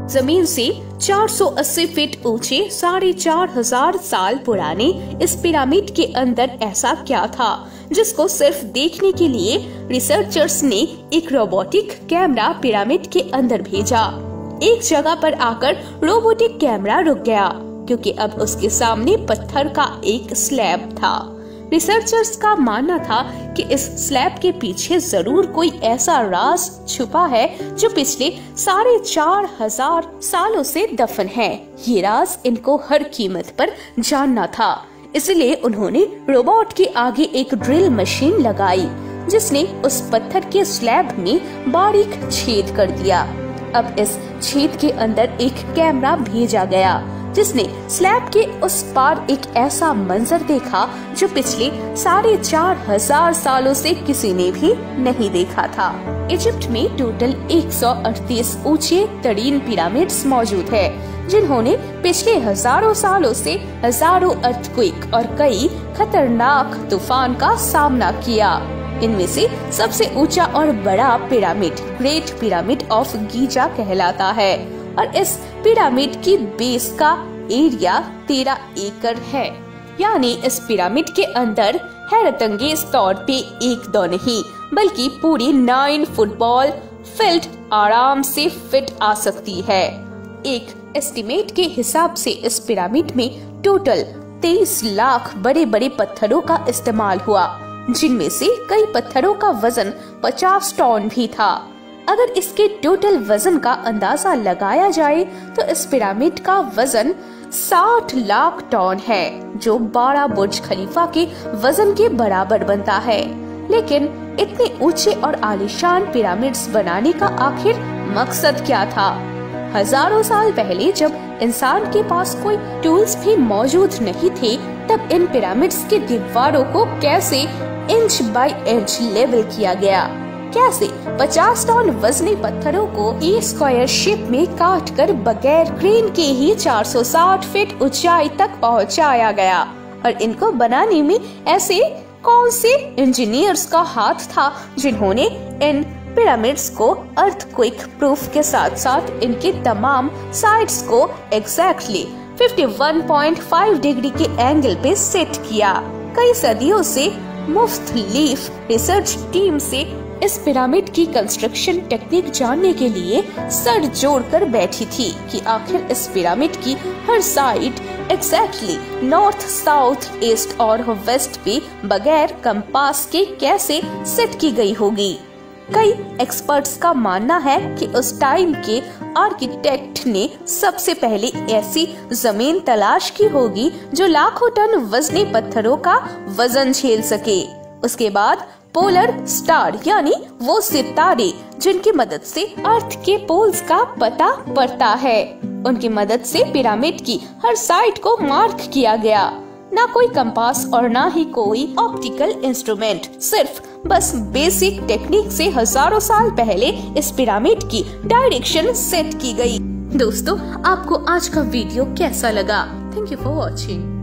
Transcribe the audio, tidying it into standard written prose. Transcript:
जमीन से 480 फीट ऊंचे 4,500 साल पुराने इस पिरामिड के अंदर ऐसा क्या था जिसको सिर्फ देखने के लिए रिसर्चर्स ने एक रोबोटिक कैमरा पिरामिड के अंदर भेजा। एक जगह पर आकर रोबोटिक कैमरा रुक गया क्योंकि अब उसके सामने पत्थर का एक स्लैब था। रिसर्चर्स का मानना था कि इस स्लैब के पीछे जरूर कोई ऐसा राज छुपा है जो पिछले 4,500 सालों से दफन है। ये राज इनको हर कीमत पर जानना था, इसलिए उन्होंने रोबोट के आगे एक ड्रिल मशीन लगाई जिसने उस पत्थर के स्लैब में बारीक छेद कर दिया। अब इस छेद के अंदर एक कैमरा भेजा गया जिसने स्लैब के उस पार एक ऐसा मंजर देखा जो पिछले 4,500 सालों से किसी ने भी नहीं देखा था। इजिप्ट में टोटल 138 ऊंचे तरीन पिरामिड्स मौजूद है जिन्होंने पिछले हजारों सालों से हजारों अर्थक्वेक और कई खतरनाक तूफान का सामना किया। इनमें से सबसे ऊंचा और बड़ा pyramid great pyramid of Giza कहलाता है और इस पिरामिड की बेस का एरिया 13 एकड़ है। यानी इस पिरामिड के अंदर हैरतअंगेज तौर पे एक दो नहीं बल्कि पूरी 9 फुटबॉल फील्ड आराम से फिट आ सकती है। एक एस्टिमेट के हिसाब से इस पिरामिड में टोटल 23 लाख बड़े बड़े पत्थरों का इस्तेमाल हुआ, जिनमें से कई पत्थरों का वजन 50 टन भी था। अगर इसके टोटल वजन का अंदाजा लगाया जाए तो इस पिरामिड का वजन 60 लाख टन है, जो 12 बुर्ज खलीफा के वजन के बराबर बनता है। लेकिन इतने ऊंचे और आलीशान पिरामिड्स बनाने का आखिर मकसद क्या था? हजारों साल पहले जब इंसान के पास कोई टूल्स भी मौजूद नहीं थे, तब इन पिरामिड्स की दीवारों को कैसे इंच बाय इंच लेवल किया गया? कैसे 50 टन वजनी पत्थरों को ए स्क्वायर शेप में काट कर बगैर क्रेन के ही 460 फीट ऊंचाई तक पहुंचाया गया? और इनको बनाने में ऐसे कौन से इंजीनियर्स का हाथ था जिन्होंने इन पिरामिड्स को अर्थक्वेक प्रूफ के साथ साथ इनके तमाम साइड्स को एग्जैक्टली 51.5 डिग्री के एंगल पे सेट किया? कई सदियों से मुख्तलिफ रिसर्च टीम से इस पिरामिड की कंस्ट्रक्शन टेक्निक जानने के लिए सर जोड़कर बैठी थी कि आखिर इस पिरामिड की हर side exactly north, south, east और वेस्ट पे बगैर कंपास के कैसे सेट की गई होगी। कई एक्सपर्ट्स का मानना है कि उस टाइम के आर्किटेक्ट ने सबसे पहले ऐसी जमीन तलाश की होगी जो लाखों टन वजनी पत्थरों का वजन झेल सके। उसके बाद पोलर स्टार यानी वो सितारे जिनकी मदद से अर्थ के पोल्स का पता पड़ता है, उनकी मदद से पिरामिड की हर साइड को मार्क किया गया। ना कोई कंपास और ना ही कोई ऑप्टिकल इंस्ट्रूमेंट, सिर्फ बस बेसिक टेक्निक से हजारों साल पहले इस पिरामिड की डायरेक्शन सेट की गई। दोस्तों, आपको आज का वीडियो कैसा लगा? Thank you for watching.